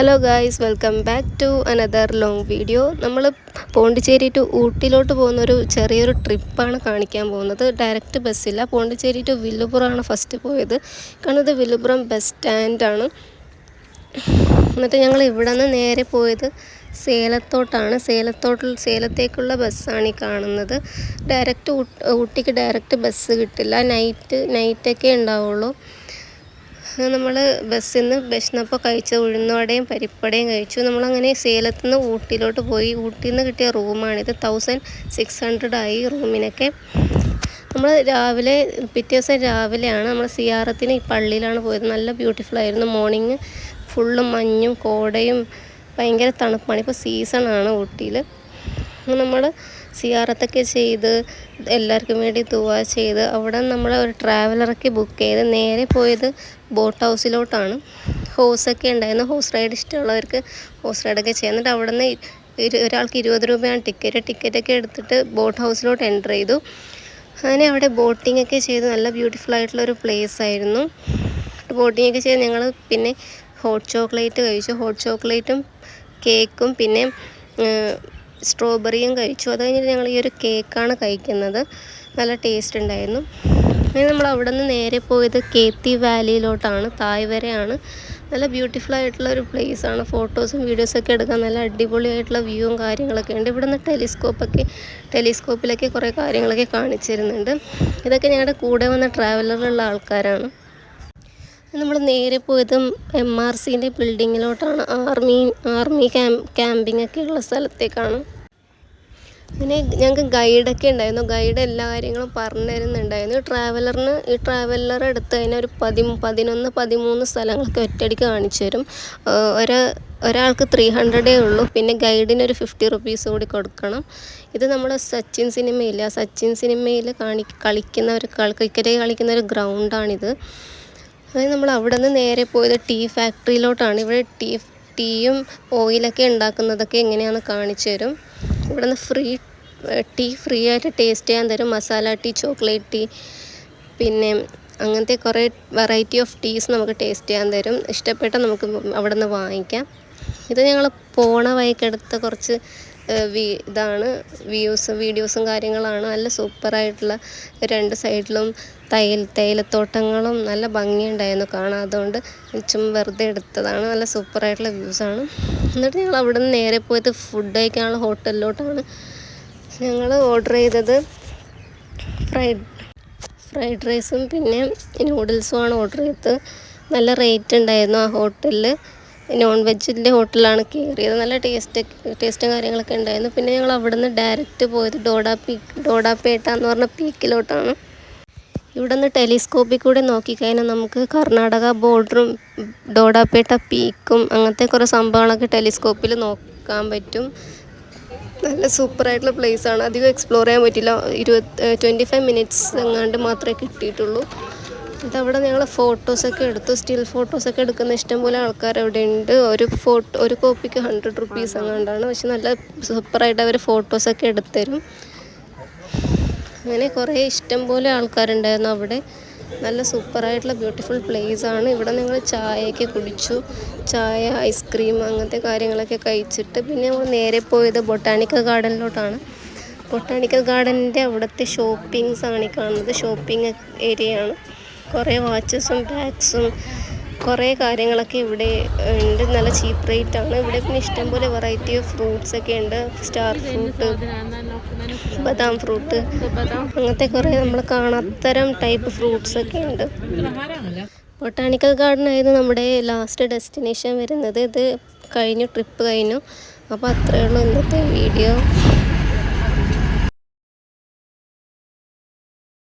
Hello guys, welcome back to another long video. നമ്മൾ Pondicherry to ഊട്ടിയിലോട്ട് പോകുന്നൊരു ചെറിയൊരു ട്രിപ്പാണ് കാണിക്കാൻ പോകുന്നത്. ഡയറക്റ്റ് ബസ്സില്ല. പോണ്ടിച്ചേരി ടു വില്ലുപുറമാണ് ഫസ്റ്റ് പോയത്. കാരണം ഇത് വില്ലുപുറം ബസ് സ്റ്റാൻഡാണ്. എന്നിട്ട് ഞങ്ങൾ ഇവിടെ നിന്ന് നേരെ പോയത് സേലത്തോട്ടാണ്. സേലത്തേക്കുള്ള ബസ്സാണ് ഈ കാണുന്നത്. ഡയറക്റ്റ് ഊട്ടിക്ക് ഡയറക്റ്റ് ബസ് കിട്ടില്ല. നൈറ്റൊക്കെ ഉണ്ടാവുള്ളൂ. നമ്മൾ ബസ്സിൽ നിന്ന് വിശന്നപ്പോൾ കഴിച്ച ഉഴുന്നുവടയും പരിപ്പടയും കഴിച്ചു. നമ്മളങ്ങനെ സേലത്തു നിന്ന് ഊട്ടിയിലോട്ട് പോയി. ഊട്ടിയിൽ നിന്ന് കിട്ടിയ റൂമാണിത്. 1600 ആയി റൂമിനൊക്കെ. നമ്മൾ പിറ്റേ ദിവസം രാവിലെയാണ് നമ്മൾ സിയാറത്തിന് ഈ പള്ളിയിലാണ് പോയത്. നല്ല ബ്യൂട്ടിഫുൾ ആയിരുന്നു. മോർണിംഗ് ഫുള്ളും മഞ്ഞും കോടയും ഭയങ്കര തണുപ്പാണ്. ഇപ്പോൾ സീസണാണ് ഊട്ടിയിൽ. നമ്മൾ സിയാറത്തൊക്കെ ചെയ്ത് എല്ലാവർക്കും വേണ്ടി ദുആ ചെയ്ത് അവിടെ നമ്മൾ ഒരു ട്രാവലറൊക്കെ ബുക്ക് ചെയ്ത് നേരെ പോയത് ബോട്ട് ഹൗസിലോട്ടാണ്. ഹോസൊക്കെ ഉണ്ടായിരുന്നു. ഹോസ് റൈഡ് ഇഷ്ടമുള്ളവർക്ക് ഹോസ് റൈഡൊക്കെ ചെയ്യാം. എന്നിട്ട് അവിടെ നിന്ന് ഒരാൾക്ക് 20 രൂപയാണ് ടിക്കറ്റൊക്കെ എടുത്തിട്ട് ബോട്ട് ഹൗസിലോട്ട് എൻ്റർ ചെയ്തു. അങ്ങനെ അവിടെ ബോട്ടിങ്ങൊക്കെ ചെയ്ത് നല്ല ബ്യൂട്ടിഫുൾ ആയിട്ടുള്ളൊരു പ്ലേസ് ആയിരുന്നു. ബോട്ടിങ്ങൊക്കെ ചെയ്ത് ഞങ്ങൾ പിന്നെ ഹോട്ട് ചോക്ലേറ്റ് കഴിച്ചു. ഹോട്ട് ചോക്ലേറ്റും കേക്കും പിന്നെ സ്ട്രോബെറിയും കഴിച്ചു. അത് കഴിഞ്ഞിട്ട് ഞങ്ങൾ ഈ ഒരു കേക്കാണ് കഴിക്കുന്നത്. നല്ല ടേസ്റ്റ് ഉണ്ടായിരുന്നു. അങ്ങനെ നമ്മൾ അവിടെ നിന്ന് നേരെ പോയത് കേത്തി വാലിയിലോട്ടാണ്. തായ്വരയാണ്. നല്ല ബ്യൂട്ടിഫുൾ ആയിട്ടുള്ള ഒരു പ്ലേസാണ്. ഫോട്ടോസും വീഡിയോസൊക്കെ എടുക്കാൻ നല്ല അടിപൊളിയായിട്ടുള്ള വ്യൂവും കാര്യങ്ങളൊക്കെ ഉണ്ട്. ഇവിടെ നിന്ന് ടെലിസ്കോപ്പിലൊക്കെ കുറേ കാര്യങ്ങളൊക്കെ കാണിച്ചിരുന്നുണ്ട്. ഇതൊക്കെ ഞങ്ങളുടെ കൂടെ വന്ന ട്രാവലറിലുള്ള ആൾക്കാരാണ്. നമ്മൾ നേരെ പോയത് MRCൻ്റെ ബിൽഡിങ്ങിലോട്ടാണ്. ആർമി ക്യാമ്പിംഗ് ഒക്കെ ഉള്ള സ്ഥലത്തേക്കാണ്. പിന്നെ ഞങ്ങൾക്ക് ഗൈഡൊക്കെ ഉണ്ടായിരുന്നു. ഗൈഡ് എല്ലാ കാര്യങ്ങളും പറഞ്ഞു തരുന്നുണ്ടായിരുന്നു. ഈ ട്രാവലർ എടുത്ത് കഴിഞ്ഞാൽ ഒരു 11-13 സ്ഥലങ്ങളൊക്കെ ഒറ്റയടിക്ക് കാണിച്ചു തരും. ഒരാൾക്ക് 300 ഉള്ളൂ. പിന്നെ ഗൈഡിന് ഒരു 50 റുപ്പീസ് കൂടി കൊടുക്കണം. ഇത് നമ്മുടെ സച്ചിൻ സിനിമയിൽ ക്രിക്കറ്റ് കളിക്കുന്ന ഒരു ഗ്രൗണ്ടാണിത്. അതായത് നമ്മൾ അവിടെ നിന്ന് നേരെ പോയത് ടീ ഫാക്ടറിയിലോട്ടാണ്. ഇവിടെ ടീയും ഓയിലൊക്കെ ഉണ്ടാക്കുന്നതൊക്കെ എങ്ങനെയാണെന്ന് കാണിച്ചു തരും. ഇവിടെ നിന്ന് ഫ്രീ ആയിട്ട് ടേസ്റ്റ് ചെയ്യാൻ തരും. മസാല ടീ, ചോക്ലേറ്റ് ടീ, പിന്നെ അങ്ങനത്തെ കുറേ വെറൈറ്റി ഓഫ് ടീസ് നമുക്ക് ടേസ്റ്റ് ചെയ്യാൻ തരും. ഇഷ്ടപ്പെട്ട നമുക്ക് അവിടെ നിന്ന് വാങ്ങിക്കാം. ഇത് ഞങ്ങൾ പോണ വഴിക്കെടുത്ത കുറച്ച് വീഡിയോസും കാര്യങ്ങളാണ്. നല്ല സൂപ്പറായിട്ടുള്ള 2 സൈഡിലും തേയിലത്തോട്ടങ്ങളും നല്ല ഭംഗിയുണ്ടായിരുന്നു കാണാൻ. അതുകൊണ്ട് വെറുതെ എടുത്തതാണ്. നല്ല സൂപ്പറായിട്ടുള്ള വ്യൂസാണ്. എന്നിട്ട് ഞങ്ങൾ അവിടെ നിന്ന് നേരെ പോയത് ഫുഡ് കഴിക്കാനുള്ള ഹോട്ടലിലോട്ടാണ്. ഞങ്ങൾ ഓർഡർ ചെയ്തത് ഫ്രൈഡ് റൈസും പിന്നെ നൂഡിൽസുമാണ് ഓർഡർ ചെയ്തത്. നല്ല റേറ്റ് ഉണ്ടായിരുന്നു ആ ഹോട്ടലിൽ. നോൺ വെജിൻ്റെ ഹോട്ടലാണ് കയറിയത്. നല്ല ടേസ്റ്റും കാര്യങ്ങളൊക്കെ ഉണ്ടായിരുന്നു. പിന്നെ ഞങ്ങൾ അവിടെ നിന്ന് ഡയറക്റ്റ് പോയത് ഡോഡാപേട്ട എന്ന് പറഞ്ഞ പീക്കിലോട്ടാണ്. ഇവിടെ നിന്ന് ടെലിസ്കോപ്പിൽ കൂടെ നോക്കിക്കഴിഞ്ഞാൽ നമുക്ക് കർണാടക ബോർഡറും ഡോഡാപേട്ട പീക്കും അങ്ങനത്തെ കുറേ സംഭവങ്ങളൊക്കെ ടെലിസ്കോപ്പിൽ നോക്കാൻ പറ്റും. നല്ല സൂപ്പറായിട്ടുള്ള പ്ലേസാണ്. അധികം എക്സ്പ്ലോർ ചെയ്യാൻ പറ്റില്ല. 25 മിനിറ്റ്സ് എങ്ങാണ്ട് മാത്രമേ കിട്ടിയിട്ടുള്ളൂ. ഇതവിടെ ഞങ്ങൾ ഫോട്ടോസൊക്കെ എടുത്തു. സ്റ്റിൽ ഫോട്ടോസൊക്കെ എടുക്കുന്ന ഇഷ്ടംപോലെ ആൾക്കാർ അവിടെ ഉണ്ട്. ഒരു കോപ്പിക്ക് 100 റുപ്പീസ് എങ്ങാണ്ടാണ്. പക്ഷെ നല്ല സൂപ്പറായിട്ട് അവർ ഫോട്ടോസൊക്കെ എടുത്തരും. അങ്ങനെ കുറേ ഇഷ്ടംപോലെ ആൾക്കാരുണ്ടായിരുന്നു അവിടെ. നല്ല സൂപ്പറായിട്ടുള്ള ബ്യൂട്ടിഫുൾ പ്ലേസാണ്. ഇവിടെ ഞങ്ങൾ ചായയൊക്കെ കുടിച്ചു. ചായ, ഐസ്ക്രീം അങ്ങനത്തെ കാര്യങ്ങളൊക്കെ കഴിച്ചിട്ട് പിന്നെ ഞങ്ങൾ നേരെ പോയത് ബൊട്ടാണിക്കൽ ഗാർഡനിലോട്ടാണ്. ബൊട്ടാണിക്കൽ ഗാർഡനിൻ്റെ അവിടുത്തെ ഷോപ്പിങ്സാണ് ഈ കാണുന്നത്. ഷോപ്പിംഗ് ഏരിയയാണ്. കുറേ വാച്ചസും ബാഗ്സും കുറേ കാര്യങ്ങളൊക്കെ ഇവിടെ ഉണ്ട്. നല്ല ചീപ്പ് റേറ്റാണ്. ഇവിടെ പിന്നെ ഇഷ്ടംപോലെ വെറൈറ്റി ഓഫ് ഫ്രൂട്ട്സൊക്കെ ഉണ്ട്. സ്റ്റാർ ഫ്രൂട്ട്, ബദാം ഫ്രൂട്ട്, അങ്ങനത്തെ കുറേ നമ്മൾ കാണാത്തരം ടൈപ്പ് ഫ്രൂട്ട്സൊക്കെ ഉണ്ട്. ബൊട്ടാണിക്കൽ ഗാർഡൻ ആയിരുന്നു നമ്മുടെ ലാസ്റ്റ് ഡെസ്റ്റിനേഷൻ വരുന്നത്. ട്രിപ്പ് കഴിഞ്ഞു. അപ്പോൾ അത്രയേ ഉള്ളൂ ഇന്നത്തെ വീഡിയോ.